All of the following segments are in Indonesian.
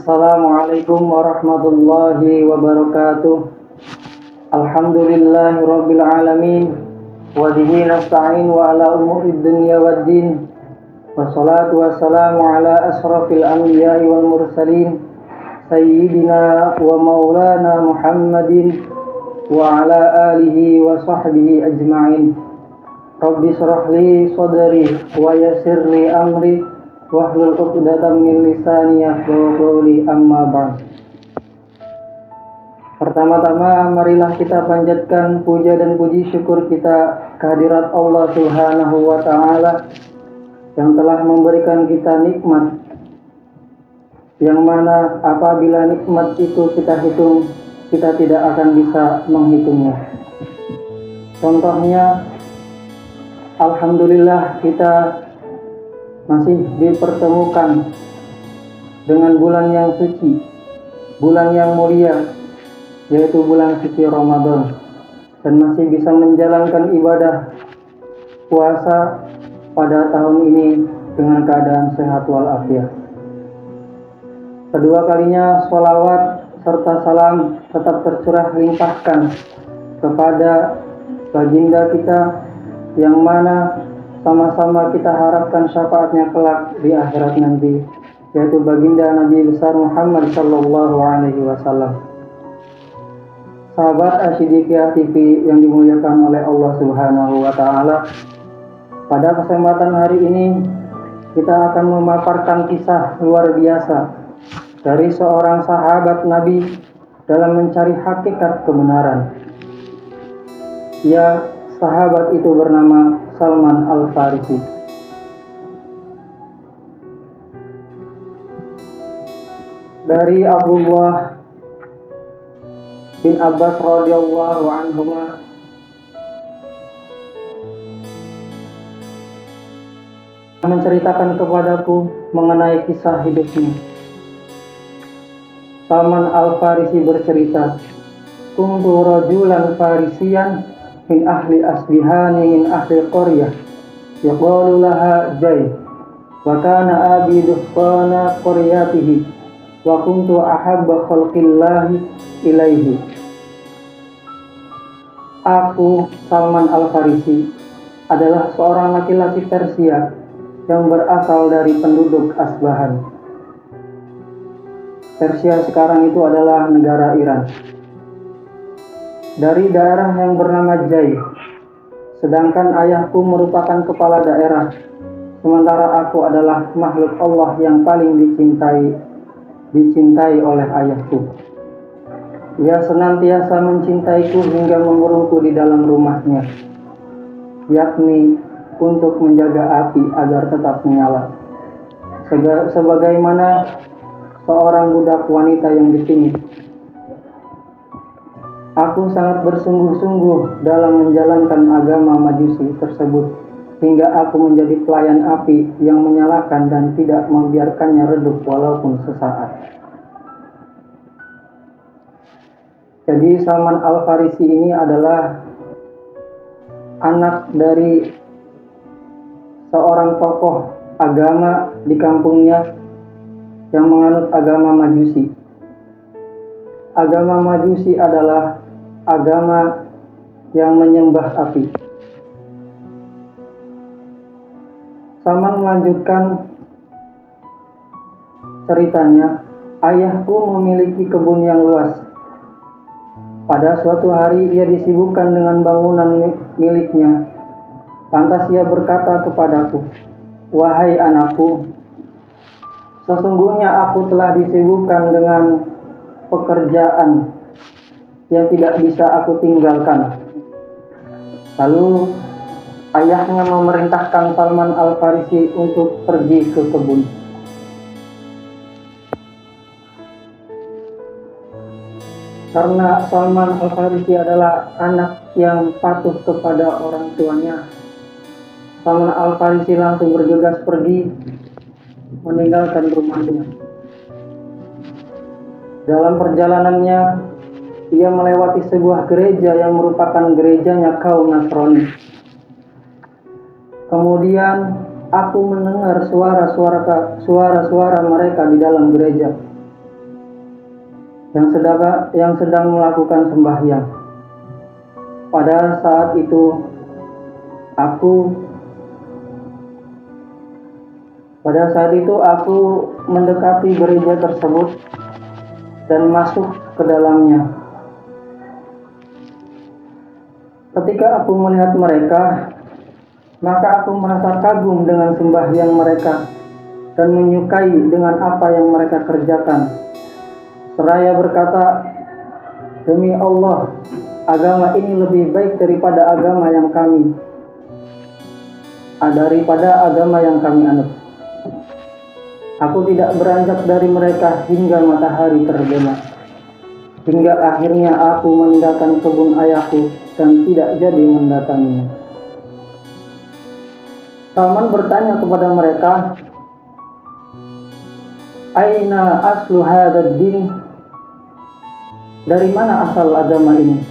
Assalamualaikum warahmatullahi wabarakatuh. Alhamdulillahirabbil alamin. Wa bihi nasta'in wa ala umurid dunya waddin. Wassalatu wassalamu ala asrafil anbiya'i wal mursalin sayyidina wa maulana Muhammadin wa ala alihi wa sahbihi ajma'in. Rabbi shrah li sadri wa yassir li amri wahlul 'uqdatam min lisani yafqahu qawli, amma ba'd. Pertama-tama marilah kita panjatkan puja dan puji syukur kita kehadirat Allah Subhanahu wa taala yang telah memberikan kita nikmat, yang mana apabila nikmat itu kita hitung, kita tidak akan bisa menghitungnya. Contohnya, alhamdulillah kita masih dipertemukan dengan bulan yang suci, bulan yang mulia, yaitu bulan suci Ramadan, dan masih bisa menjalankan ibadah puasa pada tahun ini dengan keadaan sehat walafiat. Kedua kalinya sholawat serta salam tetap tercurah limpahkan kepada baginda kita yang mana sama-sama kita harapkan syafaatnya kelak di akhirat nanti, yaitu baginda Nabi besar Muhammad sallallahu alaihi wasallam. Sahabat Asy-Syidiqiyah TV yang dimuliakan oleh Allah Subhanahu wa taala, pada kesempatan hari ini kita akan memaparkan kisah luar biasa dari seorang sahabat Nabi dalam mencari hakikat kebenaran. Ya, sahabat itu bernama Salman Al-Farisi. Dari Abdullah bin Abbas radhiyallahu anhuma, menceritakan kepadaku mengenai kisah hidupnya. Salman Al-Farisi bercerita, "Kuntu rajulan farisiyan min ahli asbihani min ahli qaryah yaqalu laha Jay, wa kana abi dukhana qaryatihi wa kuntu ahabba khalqillahi ilaihi." Aku, Salman Al-Farisi, adalah seorang laki-laki Persia yang berasal dari penduduk Asbahan. Persia sekarang itu adalah negara Iran. Dari daerah yang bernama Jai, sedangkan ayahku merupakan kepala daerah, sementara aku adalah makhluk Allah yang paling dicintai oleh ayahku. Ia senantiasa mencintaiku hingga mengurungku di dalam rumahnya, yakni untuk menjaga api agar tetap menyala, sebagaimana seorang budak wanita yang dipingit. Aku sangat bersungguh-sungguh dalam menjalankan agama Majusi tersebut, hingga aku menjadi pelayan api yang menyalakan dan tidak membiarkannya redup walaupun sesaat. Jadi Salman Al-Farisi ini adalah anak dari seorang tokoh agama di kampungnya yang menganut agama Majusi. Agama Majusi adalah agama yang menyembah api. Salman melanjutkan ceritanya, ayahku memiliki kebun yang luas. Pada suatu hari ia disibukkan dengan bangunan miliknya. Lantas ia berkata kepadaku, "Wahai anakku, sesungguhnya aku telah disibukkan dengan pekerjaan yang tidak bisa aku tinggalkan." Lalu ayahnya memerintahkan Salman Al-Farisi untuk pergi ke kebun. Karena Salman Al-Farisi adalah anak yang patuh kepada orang tuanya, Salman Al-Farisi langsung bergegas pergi meninggalkan rumahnya. Dalam perjalanannya, ia melewati sebuah gereja yang merupakan gerejanya kaum Nasrani. Kemudian aku mendengar suara-suara mereka di dalam gereja. yang sedang melakukan sembahyang. Pada saat itu aku mendekati gereja tersebut dan masuk ke dalamnya. Ketika aku melihat mereka, maka aku merasa kagum dengan sembahyang mereka dan menyukai dengan apa yang mereka kerjakan. Seraya berkata, "Demi Allah, agama ini lebih baik daripada agama yang kami anut." Aku tidak beranjak dari mereka hingga matahari terbenam, hingga akhirnya aku meninggalkan kebun ayahku dan tidak jadi mendatanginya. Salman bertanya kepada mereka, "Aina aslu hadzal din?" Dari mana asal agama ini?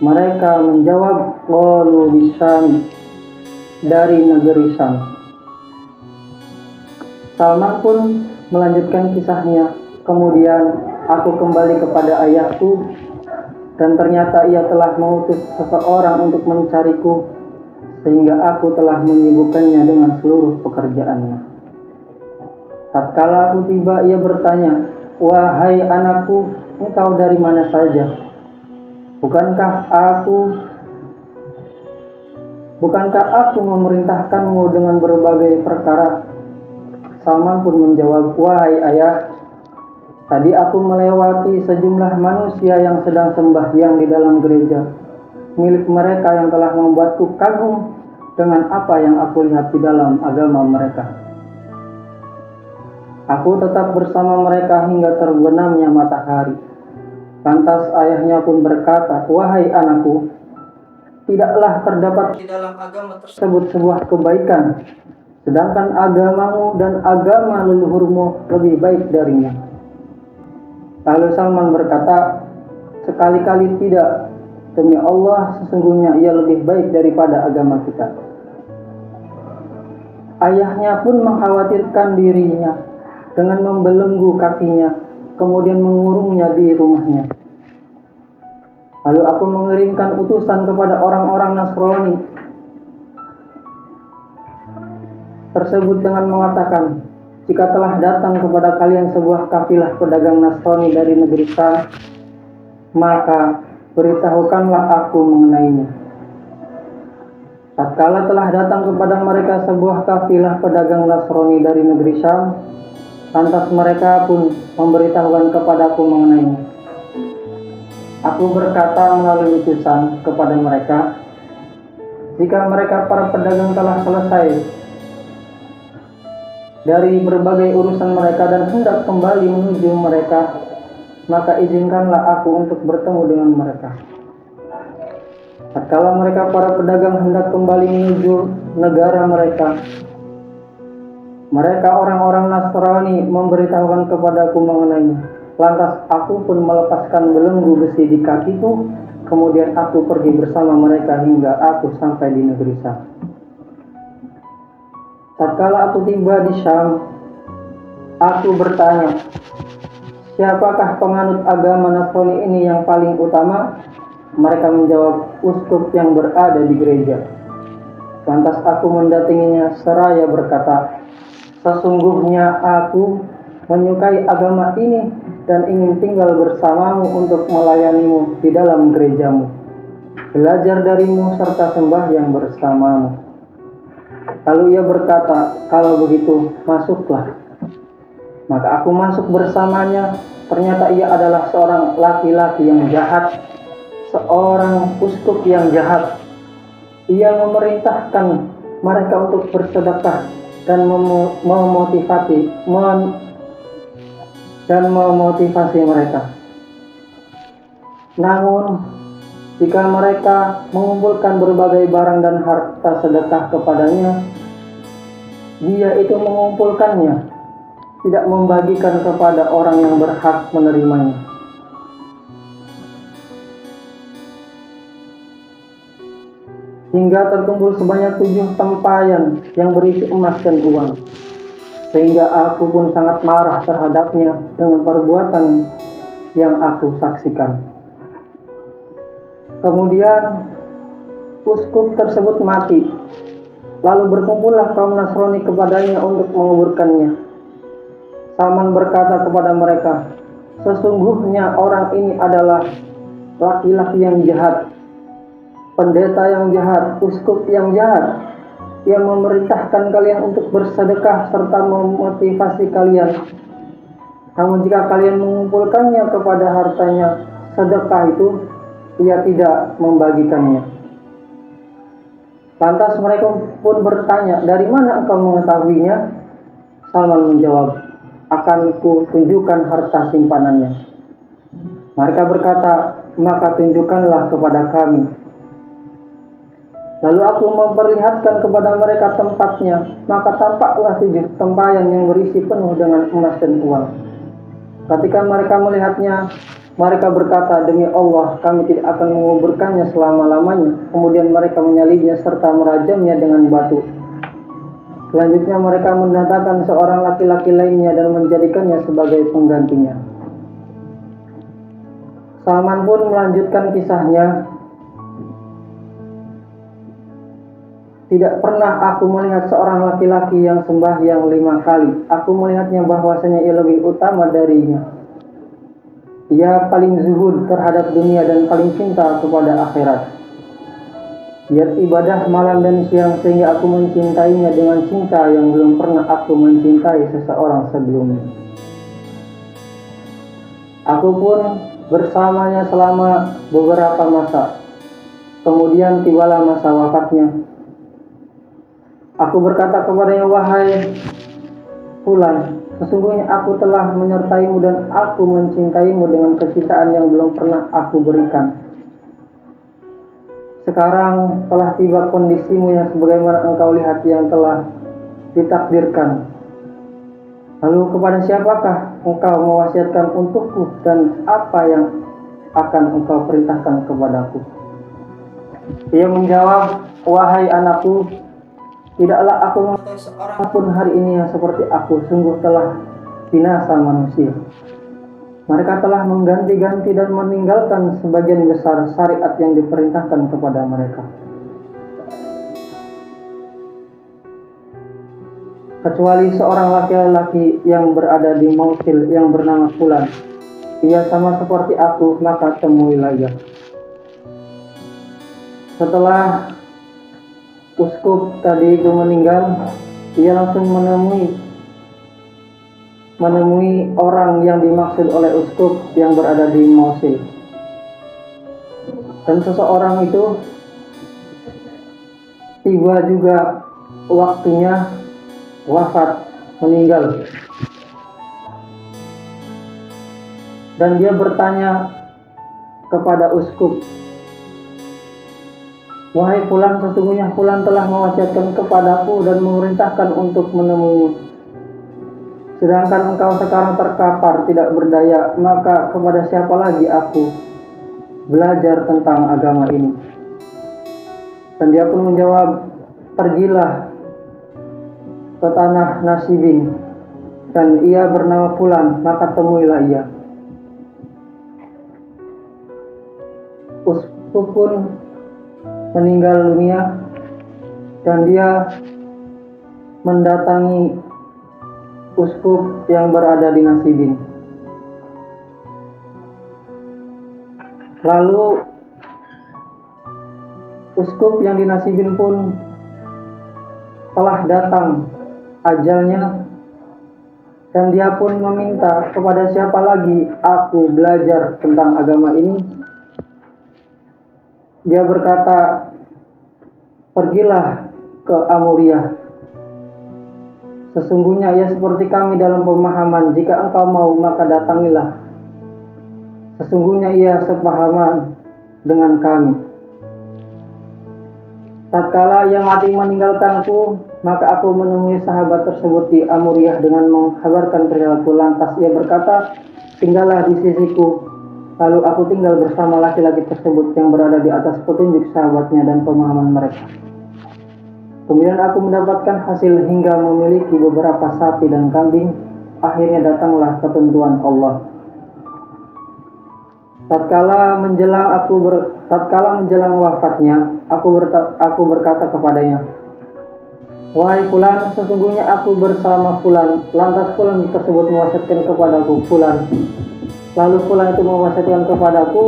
Mereka menjawab, "Qalu bisyam," dari negeri Syam. Salman pun melanjutkan kisahnya. Kemudian aku kembali kepada ayahku, dan ternyata ia telah mengutus seseorang untuk mencariku, sehingga aku telah menyibukkannya dengan seluruh pekerjaannya. Tatkala aku tiba, ia bertanya, "Wahai anakku, engkau dari mana saja? Bukankah aku memerintahkanmu dengan berbagai perkara?" Salman pun menjawab, "Wahai ayah, tadi aku melewati sejumlah manusia yang sedang sembahyang di dalam gereja, milik mereka yang telah membuatku kagum dengan apa yang aku lihat di dalam agama mereka. Aku tetap bersama mereka hingga terbenamnya matahari." Lantas ayahnya pun berkata, "Wahai anakku, tidaklah terdapat di dalam agama tersebut sebuah kebaikan, sedangkan agamamu dan agama leluhurmu lebih baik darinya." Lalu Salman berkata, "Sekali-kali tidak. Demi Allah, sesungguhnya ia lebih baik daripada agama kita." Ayahnya pun mengkhawatirkan dirinya dengan membelenggu kakinya, kemudian mengurungnya di rumahnya. Lalu aku mengirimkan utusan kepada orang-orang Nasrani tersebut dengan mengatakan, "Jika telah datang kepada kalian sebuah kafilah pedagang Nasrani dari negeri Syam, maka beritahukanlah aku mengenainya." Tatkala telah datang kepada mereka sebuah kafilah pedagang Nasrani dari negeri Syam, lantas mereka pun memberitahukan kepadaku mengenainya. Aku berkata melalui utusan kepada mereka, "Jika mereka para pedagang telah selesai dari berbagai urusan mereka dan hendak kembali menuju mereka, maka izinkanlah aku untuk bertemu dengan mereka." Tatkala mereka para pedagang hendak kembali menuju negara mereka, orang-orang Nasrani memberitahukan kepadaku mengenainya. Lantas aku pun melepaskan belenggu besi di kakiku, kemudian aku pergi bersama mereka hingga aku sampai di negeri Syam. Tatkala aku tiba di Syam, aku bertanya, "Siapakah penganut agama Nasrani ini yang paling utama?" Mereka menjawab, "Uskup yang berada di gereja." Lantas aku mendatanginya seraya berkata, "Sesungguhnya aku menyukai agama ini dan ingin tinggal bersamamu untuk melayanimu di dalam gerejamu, belajar darimu serta sembahyang bersamamu." Lalu ia berkata, "Kalau begitu, masuklah." Maka aku masuk bersamanya. Ternyata ia adalah seorang laki-laki yang jahat, seorang uskup yang jahat. Ia memerintahkan mereka untuk bersedekah dan memotivasi mereka. Namun jika mereka mengumpulkan berbagai barang dan harta sedekah kepadanya, dia itu mengumpulkannya, tidak membagikan kepada orang yang berhak menerimanya. Hingga terkumpul sebanyak 7 tempayan yang berisi emas dan uang, sehingga aku pun sangat marah terhadapnya dengan perbuatan yang aku saksikan. Kemudian uskup tersebut mati. Lalu berkumpullah kaum Nasrani kepadanya untuk menguburkannya. Salman berkata kepada mereka, sesungguhnya orang ini adalah laki-laki yang jahat, pendeta yang jahat, uskup yang jahat, yang memerintahkan kalian untuk bersedekah serta memotivasi kalian. Namun jika kalian mengumpulkannya kepada hartanya sedekah itu, ia tidak membagikannya. Lantas mereka pun bertanya, dari mana engkau mengetahuinya? Salman menjawab, akan ku tunjukkan harta simpanannya. Mereka berkata, maka tunjukkanlah kepada kami. Lalu aku memperlihatkan kepada mereka tempatnya, maka tampaklah 7 tempayan yang berisi penuh dengan emas dan uang. Ketika mereka melihatnya, mereka berkata, demi Allah, kami tidak akan menguburkannya selama-lamanya. Kemudian mereka menyalibnya serta merajamnya dengan batu. Selanjutnya mereka mendatangkan seorang laki-laki lainnya dan menjadikannya sebagai penggantinya. Salman pun melanjutkan kisahnya. Tidak pernah aku melihat seorang laki-laki yang sembahyang 5 kali. Aku melihatnya bahwasanya ia lebih utama darinya. Ia paling zuhud terhadap dunia dan paling cinta kepada akhirat. Ia ibadah malam dan siang sehingga aku mencintainya dengan cinta yang belum pernah aku mencintai seseorang sebelumnya. Aku pun bersamanya selama beberapa masa. Kemudian tibalah masa wafatnya. Aku berkata kepadanya, wahai Fulan, sesungguhnya aku telah menyertaimu dan aku mencintaimu dengan kecintaan yang belum pernah aku berikan. Sekarang telah tiba kondisimu yang sebagaimana engkau lihat yang telah ditakdirkan. Lalu kepada siapakah engkau mewasiatkan untukku dan apa yang akan engkau perintahkan kepadaku? Ia menjawab, wahai anakku, tidaklah aku mengetahui seorang pun hari ini yang seperti aku. Sungguh telah binasa manusia. Mereka telah mengganti-ganti dan meninggalkan sebagian besar syariat yang diperintahkan kepada mereka. Kecuali seorang laki-laki yang berada di Mosul yang bernama Fulan. Ia sama seperti aku, maka temuilah ia. Setelah uskup tadi itu meninggal, ia langsung menemui orang yang dimaksud oleh uskup yang berada di Mosul. Dan seseorang itu tiba juga waktunya wafat, meninggal. Dan dia bertanya kepada uskup, wahai Fulan, sesungguhnya Fulan telah mewasiatkan kepadaku dan memerintahkan untuk menemuimu. Sedangkan engkau sekarang terkapar, tidak berdaya, maka kepada siapa lagi aku belajar tentang agama ini? Dan dia pun menjawab, pergilah ke tanah Nasibin, dan ia bernama Fulan, maka temuilah ia. Uskup pun meninggal dunia dan dia mendatangi uskup yang berada di Nasibin. Lalu uskup yang di Nasibin pun telah datang ajalnya dan dia pun meminta, kepada siapa lagi aku belajar tentang agama ini? Dia berkata, pergilah ke Amuriyah. Sesungguhnya ia seperti kami dalam pemahaman. Jika engkau mau, maka datangilah. Sesungguhnya ia sepahaman dengan kami. Tatkala ia mati meninggalkanku, maka aku menemui sahabat tersebut di Amuriyah dengan menghabarkan perilaku. Lantas ia berkata, tinggallah di sisiku. Lalu aku tinggal bersama laki-laki tersebut yang berada di atas petunjuk sahabatnya dan pemahaman mereka. Kemudian aku mendapatkan hasil hingga memiliki beberapa sapi dan kambing. Akhirnya datanglah ketentuan Allah. Tatkala menjelang wafatnya, aku berkata kepadanya, "Wahai fulan, sesungguhnya aku bersama fulan." Lantas fulan tersebut mewasiatkan kepadaku, "Fulan." Lalu fulan itu mewasiatkan kepadaku,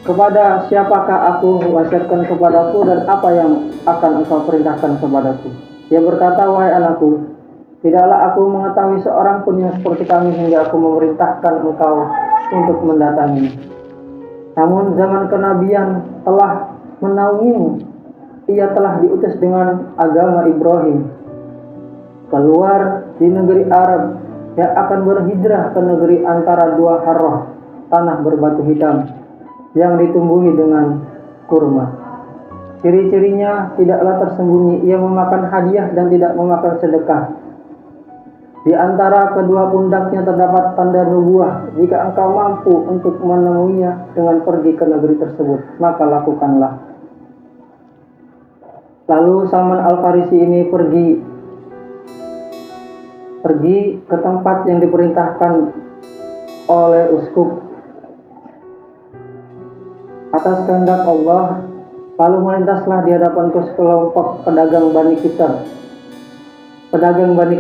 "Kepada siapakah aku wasiatkan kepadaku dan apa yang akan engkau perintahkan kepadaku?" Dia berkata, "Wahai anakku, tidaklah aku mengetahui seorang pun yang seperti kami hingga aku memerintahkan engkau untuk mendatangi. Namun zaman kenabian telah menaungimu. Ia telah diutus dengan agama Ibrahim keluar di negeri Arab yang akan berhijrah ke negeri antara dua harrah, tanah berbatu hitam yang ditumbuhi dengan kurma. Ciri-cirinya tidaklah tersembunyi, ia memakan hadiah dan tidak memakan sedekah. Di antara kedua pundaknya terdapat tanda nubuah. Jika engkau mampu untuk menemuinya dengan pergi ke negeri tersebut, maka lakukanlah." Lalu Salman Al-Farisi ini pergi ke tempat yang diperintahkan oleh uskup atas kehendak Allah. Lalu melintaslah di hadapanku sekelompok pedagang Bani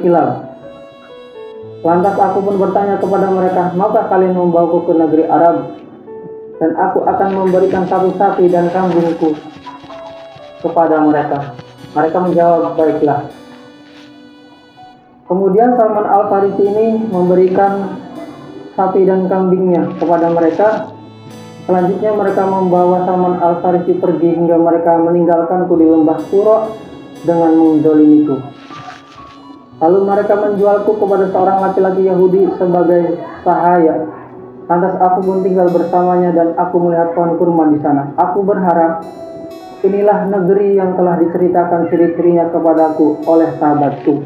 Kilab. Lantas aku pun bertanya kepada mereka, "Maukah kalian membawaku ke negeri Arab? Dan aku akan memberikan sapi-sapi dan kambingku kepada mereka." Mereka menjawab, "Baiklah." Kemudian Salman Al-Farisi ini memberikan sapi dan kambingnya kepada mereka. Selanjutnya mereka membawa Salman Al-Farisi pergi hingga mereka meninggalkanku di lembah Qura dengan menzalimiku. Lalu mereka menjualku kepada seorang laki-laki Yahudi sebagai sahaya. Lantas aku pun tinggal bersamanya dan aku melihat pohon kurma di sana. Aku berharap inilah negeri yang telah diceritakan ciri-cirinya kepadaku oleh sahabatku.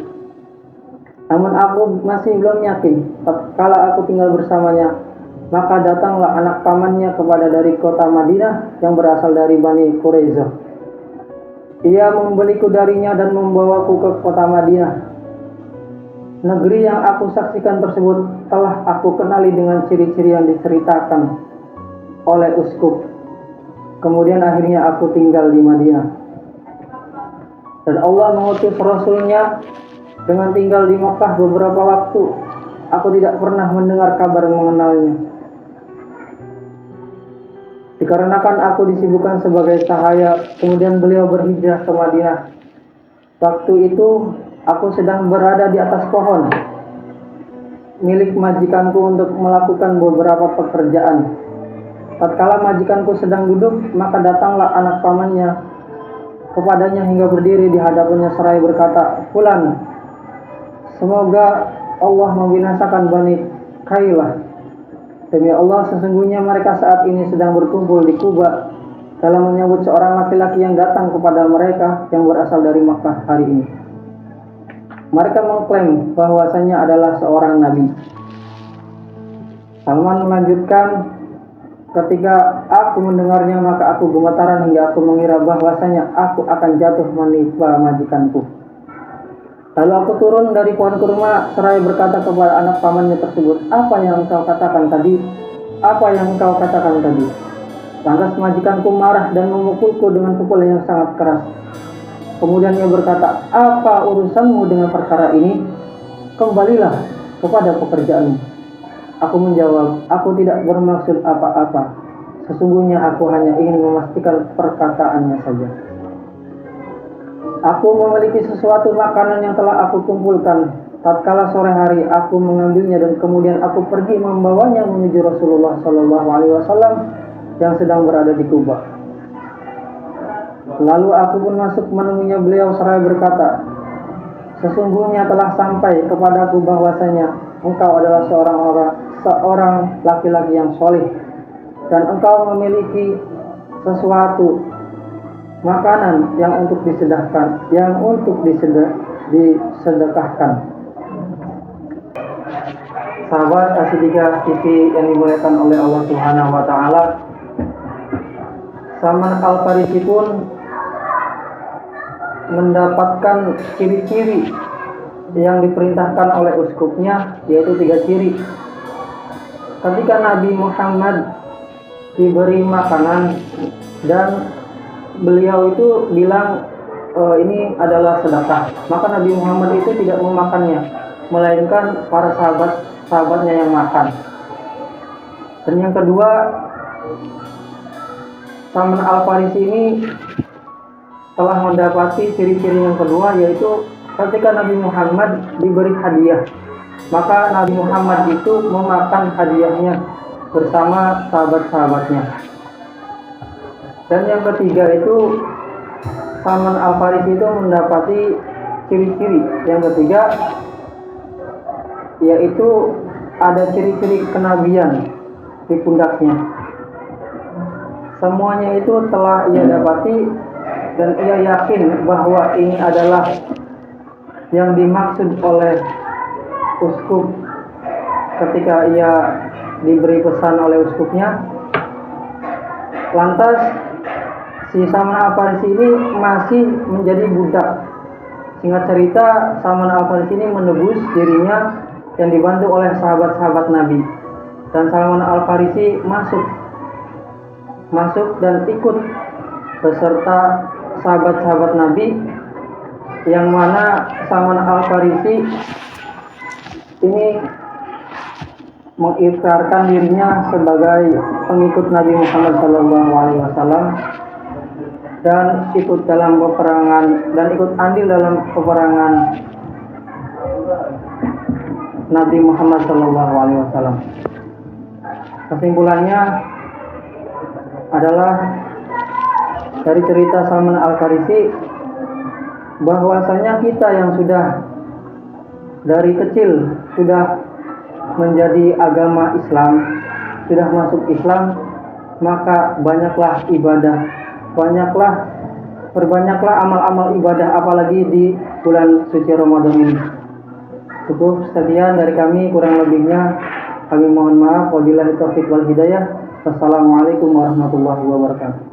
Namun aku masih belum yakin. Tatkala aku tinggal bersamanya, maka datanglah anak pamannya kepada dari kota Madinah yang berasal dari Bani Quraisyah. Ia membeliku darinya dan membawaku ke kota Madinah. Negeri yang aku saksikan tersebut telah aku kenali dengan ciri-ciri yang diceritakan oleh uskup. Kemudian akhirnya aku tinggal di Madinah. Dan Allah mengutus Rasulnya dengan tinggal di Makkah beberapa waktu. Aku tidak pernah mendengar kabar mengenalnya. Dikarenakan aku disibukkan sebagai sahaya, kemudian beliau berhijrah ke Madinah. Waktu itu aku sedang berada di atas pohon milik majikanku untuk melakukan beberapa pekerjaan. Tatkala majikanku sedang duduk, maka datanglah anak pamannya kepadanya hingga berdiri di hadapannya seraya berkata, "Fulan, semoga Allah membinasakan Bani Kailah. Demi Allah, sesungguhnya mereka saat ini sedang berkumpul di Kuba dalam menyambut seorang laki-laki yang datang kepada mereka yang berasal dari Makkah hari ini. Mereka mengklaim bahwasanya adalah seorang nabi." Salman melanjutkan, "Ketika aku mendengarnya, maka aku gemetaran hingga aku mengira bahwasanya aku akan jatuh menimpa majikanku. Lalu aku turun dari pohon kurma seraya berkata kepada anak pamannya tersebut, 'Apa yang engkau katakan tadi? Apa yang engkau katakan tadi?' Lantas majikanku marah dan memukulku dengan pukulan yang sangat keras. Kemudian ia berkata, 'Apa urusanmu dengan perkara ini? Kembalilah kepada pekerjaanmu.' Aku menjawab, 'Aku tidak bermaksud apa-apa. Sesungguhnya aku hanya ingin memastikan perkataannya saja. Aku memiliki sesuatu makanan yang telah aku kumpulkan. Tatkala sore hari aku mengambilnya dan kemudian aku pergi membawanya menuju Rasulullah SAW yang sedang berada di Kuba. Lalu aku pun masuk menemuinya beliau seraya berkata, 'Sesungguhnya telah sampai kepadaku bahwasanya engkau adalah seorang laki-laki yang soleh dan engkau memiliki sesuatu makanan yang untuk disedekahkan.'" Sahabat As-Siddiqah TV yang dimuliakan oleh Allah Subhanahu wa taala, Salman Al-Farisi pun mendapatkan ciri-ciri yang diperintahkan oleh uskupnya, yaitu 3 ciri. ketika Nabi Muhammad diberi makanan dan beliau itu bilang ini adalah sedekah, maka Nabi Muhammad itu tidak memakannya, melainkan para sahabatnya yang makan. Dan yang kedua, Salman Al-Farisi ini telah mendapati ciri-ciri yang kedua, yaitu ketika Nabi Muhammad diberi hadiah, maka Nabi Muhammad itu memakan hadiahnya bersama sahabat-sahabatnya. Dan yang ketiga itu, Salman Al-Farisi itu mendapati ciri-ciri yang ketiga, yaitu ada ciri-ciri kenabian di pundaknya. Semuanya itu telah ia dapati dan ia yakin bahwa ini adalah yang dimaksud oleh uskup ketika ia diberi pesan oleh uskupnya. Lantas si Salman Al-Farisi ini masih menjadi budak. Singkat cerita, Salman Al-Farisi ini menebus dirinya yang dibantu oleh sahabat-sahabat Nabi. Dan Salman Al-Farisi masuk dan ikut beserta sahabat-sahabat Nabi, yang mana Salman Al-Farisi ini mengikrarkan dirinya sebagai pengikut Nabi Muhammad SAW dan ikut dalam peperangan dan ikut andil dalam peperangan Nabi Muhammad SAW. Kesimpulannya adalah dari cerita Salman Al-Farisi, bahwasanya kita yang sudah dari kecil sudah menjadi agama Islam, sudah masuk Islam, maka banyaklah ibadah, perbanyaklah amal-amal ibadah, apalagi di bulan suci Ramadan ini. Cukup sekian dari kami, kurang lebihnya kami mohon maaf. Wabillahi taufiq wal hidayah. Wassalamualaikum warahmatullahi wabarakatuh.